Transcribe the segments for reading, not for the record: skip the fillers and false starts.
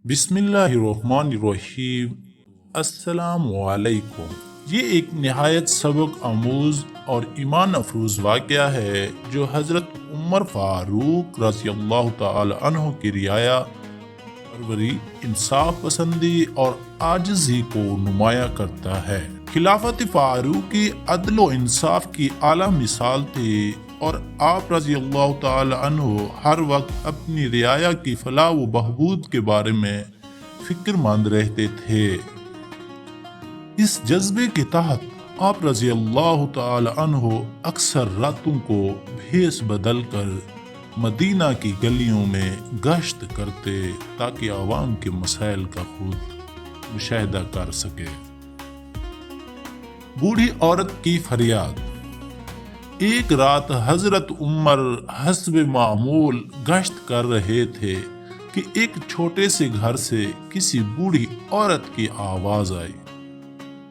بسم اللہ الرحمن الرحیم۔ السلام علیکم۔ یہ ایک نہایت سبق آموز اور ایمان افروز واقعہ ہے جو حضرت عمر فاروق رضی اللہ تعالی عنہ کی رعایا پروری، انصاف پسندی اور عاجزی کو نمایاں کرتا ہے۔ خلافت فاروقی عدل و انصاف کی اعلیٰ مثال تھی اور آپ رضی اللہ تعالی عنہ ہر وقت اپنی رعایا کی فلاح و بہبود کے بارے میں فکر مند رہتے تھے۔ اس جذبے کے تحت آپ رضی اللہ تعالی عنہ اکثر راتوں کو بھیس بدل کر مدینہ کی گلیوں میں گشت کرتے تاکہ عوام کے مسائل کا خود مشاہدہ کر سکے۔ بوڑھی عورت کی فریاد۔ ایک رات حضرت عمر حسب معمول گشت کر رہے تھے کہ ایک چھوٹے سے گھر سے کسی بوڑھی عورت کی آواز آئی۔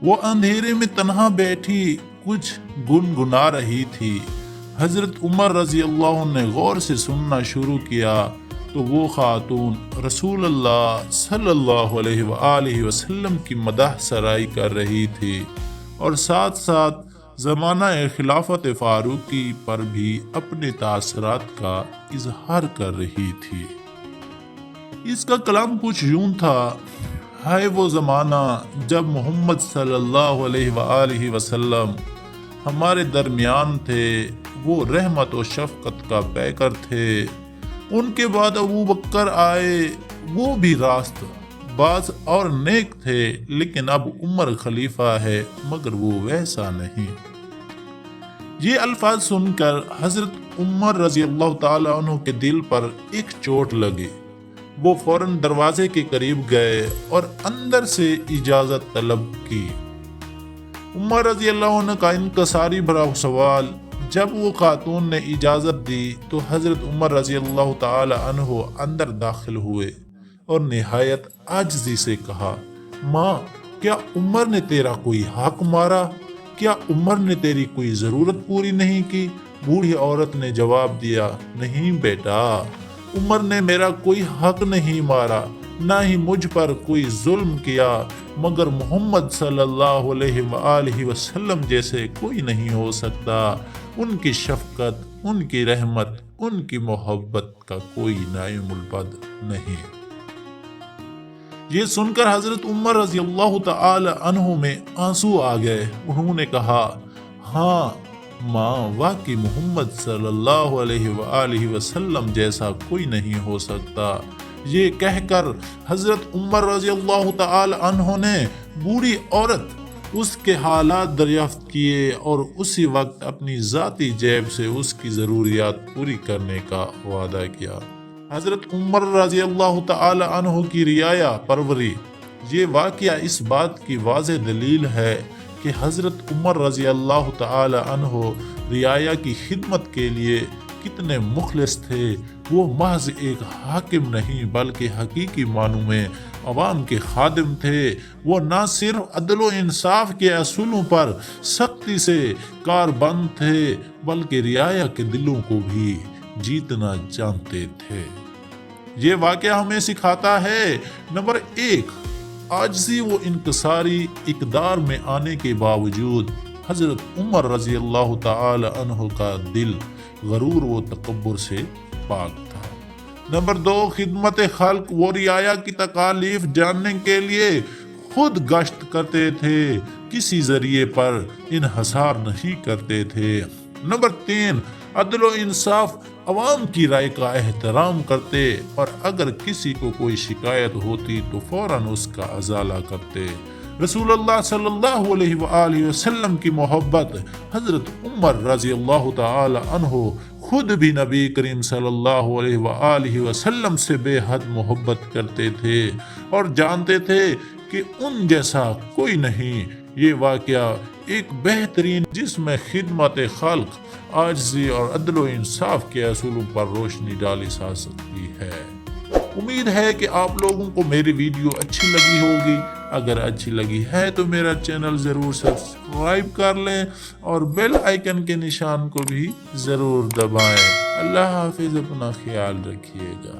وہ اندھیرے میں تنہا بیٹھی کچھ گنگنا رہی تھی۔ حضرت عمر رضی اللہ عنہ نے غور سے سننا شروع کیا تو وہ خاتون رسول اللہ صلی اللہ علیہ وآلہ وسلم کی مدح سرائی کر رہی تھی اور ساتھ ساتھ زمانہ خلافت فاروقی پر بھی اپنے تاثرات کا اظہار کر رہی تھی۔ اس کا کلام کچھ یوں تھا: ہے وہ زمانہ جب محمد صلی اللہ علیہ وآلہ وسلم ہمارے درمیان تھے، وہ رحمت و شفقت کا پیکر تھے۔ ان کے بعد ابو بکر آئے، وہ بھی راست باز اور نیک تھے، لیکن اب عمر خلیفہ ہے مگر وہ ویسا نہیں۔ یہ الفاظ سن کر حضرت عمر رضی اللہ تعالی عنہ کے دل پر ایک چوٹ لگی۔ وہ فوراً دروازے کے قریب گئے اور اندر سے اجازت طلب کی۔ عمر رضی اللہ عنہ کا انکساری بھرا سوال۔ جب وہ خاتون نے اجازت دی تو حضرت عمر رضی اللہ تعالی عنہ اندر داخل ہوئے اور نہایت عاجزی سے کہا: ماں، کیا عمر نے تیرا کوئی حق مارا؟ کیا عمر نے تیری کوئی ضرورت پوری نہیں کی؟ بوڑھی عورت نے جواب دیا: نہیں بیٹا، عمر نے میرا کوئی حق نہیں مارا، نہ ہی مجھ پر کوئی ظلم کیا، مگر محمد صلی اللہ علیہ وآلہ وسلم جیسے کوئی نہیں ہو سکتا۔ ان کی شفقت، ان کی رحمت، ان کی محبت کا کوئی نائم البد نہیں۔ یہ سن کر حضرت عمر رضی اللہ تعالی عنہ میں آنسو آ گئے۔ انہوں نے کہا: ہاں ماں، واقعی محمد صلی اللہ علیہ وآلہ وسلم جیسا کوئی نہیں ہو سکتا۔ یہ کہہ کر حضرت عمر رضی اللہ تعالی عنہ نے بوڑھی عورت اس کے حالات دریافت کیے اور اسی وقت اپنی ذاتی جیب سے اس کی ضروریات پوری کرنے کا وعدہ کیا۔ حضرت عمر رضی اللہ تعالی عنہ کی رعایا پروری۔ یہ واقعہ اس بات کی واضح دلیل ہے کہ حضرت عمر رضی اللہ تعالی عنہ رعایا کی خدمت کے لیے کتنے مخلص تھے۔ وہ محض ایک حاکم نہیں بلکہ حقیقی معنوں میں عوام کے خادم تھے۔ وہ نہ صرف عدل و انصاف کے اصولوں پر سختی سے کاربند تھے بلکہ رعایا کے دلوں کو بھی جیتنا جانتے تھے۔ یہ واقعہ ہمیں سکھاتا ہے: نمبر 1، عاجزی و انکساری اقدار میں آنے کے باوجود حضرت عمر رضی اللہ تعالی عنہ کا دل غرور و تکبر سے پاک تھا۔ نمبر 2، خدمت خلق و رعایا کی تکالیف جاننے کے لیے خود گشت کرتے تھے، کسی ذریعے پر انحصار نہیں کرتے تھے۔ نمبر 3، عدل و انصاف، عوام کی رائے کا احترام کرتے اور اگر کسی کو کوئی شکایت ہوتی تو فوراً اس کا ازالہ کرتے۔ رسول اللہ صلی اللہ علیہ وآلہ وسلم کی محبت۔ حضرت عمر رضی اللہ تعالی عنہ خود بھی نبی کریم صلی اللہ علیہ وآلہ وسلم سے بے حد محبت کرتے تھے اور جانتے تھے کہ ان جیسا کوئی نہیں۔ یہ واقعہ ایک بہترین جس میں خدمت خلق، عاجزی اور عدل و انصاف کے اصولوں پر روشنی ڈالی جا سکتی ہے۔ امید ہے کہ آپ لوگوں کو میری ویڈیو اچھی لگی ہوگی۔ اگر اچھی لگی ہے تو میرا چینل ضرور سبسکرائب کر لیں اور بیل آئیکن کے نشان کو بھی ضرور دبائیں۔ اللہ حافظ، اپنا خیال رکھیے گا۔